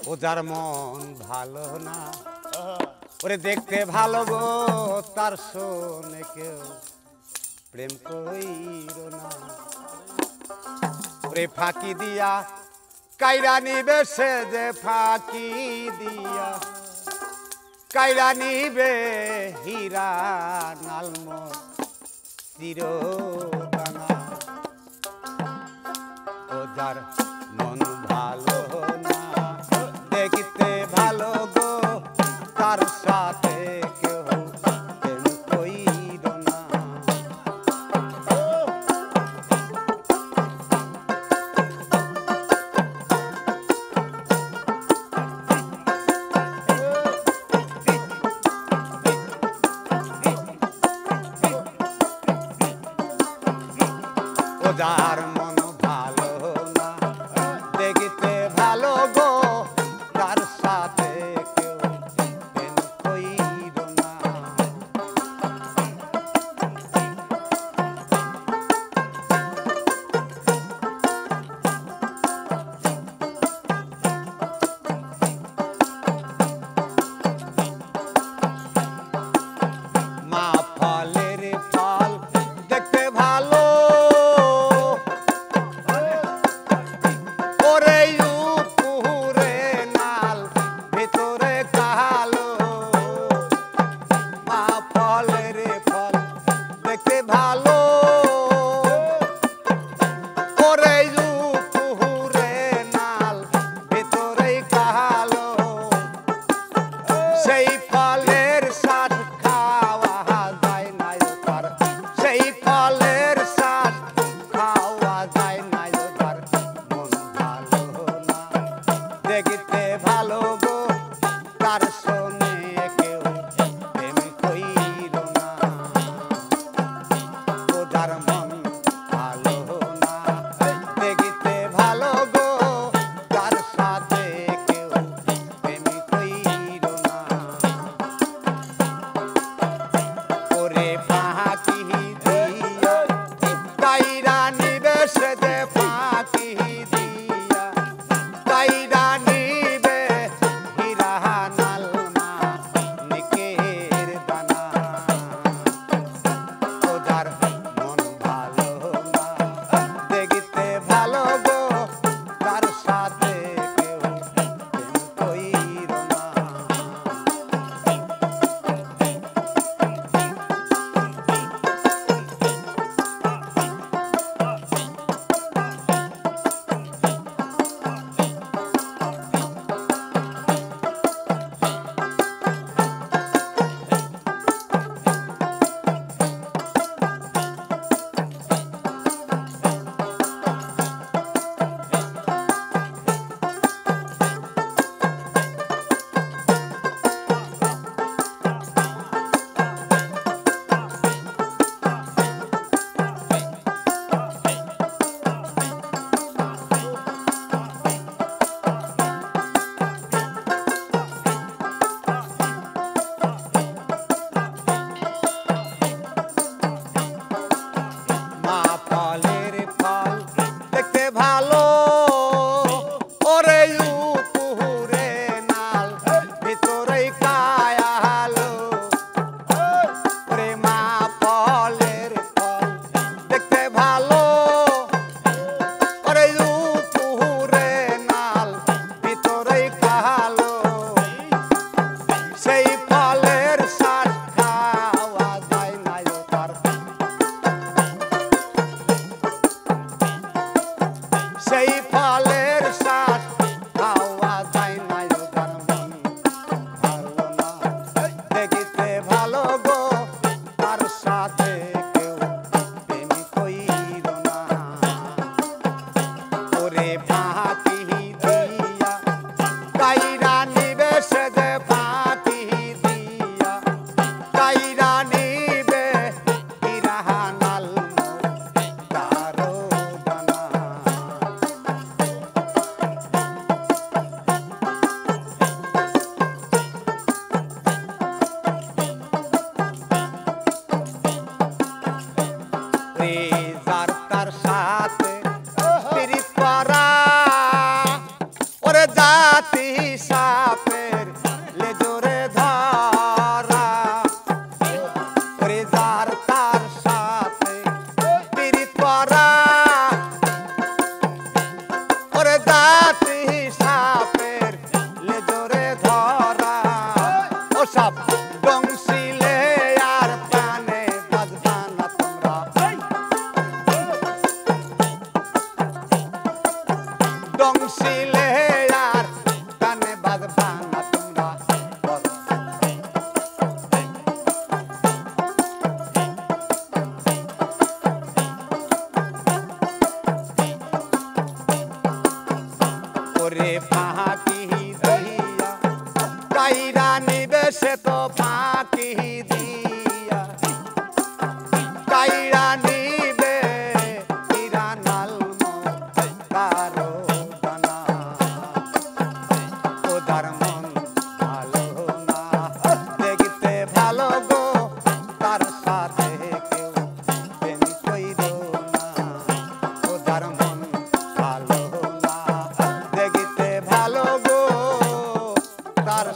ও যার মন ভালো না ওরে দেখতে ভালো গো তার শোনে কেউ প্রেম কইর না ওরে ফাঁকি দিয়া কাইরা নিবে সে যে ফাঁকি দিয়া কাইরা নিবে হীরা নালম চিরদানা ও যার মন ভালো না দেখতে ভালো গো তার সাথে কেউ প্রেম কইর না ও যার মন ভালো না দেখতে ভালো গো তার সাথে কেউ প্রেম কইর না মা ফলের ফল দেখতে ভালো ওরে উপরে নাল ভিতরে কালো মা ফলের ফল দেখতে ভালো ওরে উপরে নাল ভিতরে কালো সেই ফলের স্বাদ খাওয়া যায় না তার সেই ফলের স্বাদ খাওয়া যায় না তার মন ভালো না দেখতে ভালো গো তার শোনে কেউ প্রেম কইর না ও যার মন ভালো না দেখতে ভালো গো তার সাথে কেউ প্রেম কইর না ওরে ফাঁকি দিয়া কাইরা নিবে সে যে ফাঁকি দিয়া কাইরা নিবে হীরা নালমা নিকের দানা ও যার মন যার মন ভালো না দেখতে ভালো গো তার সাথে কেউ প্রেম কইরো না ও যার মন ভালো না দেখতে ভালো গো তার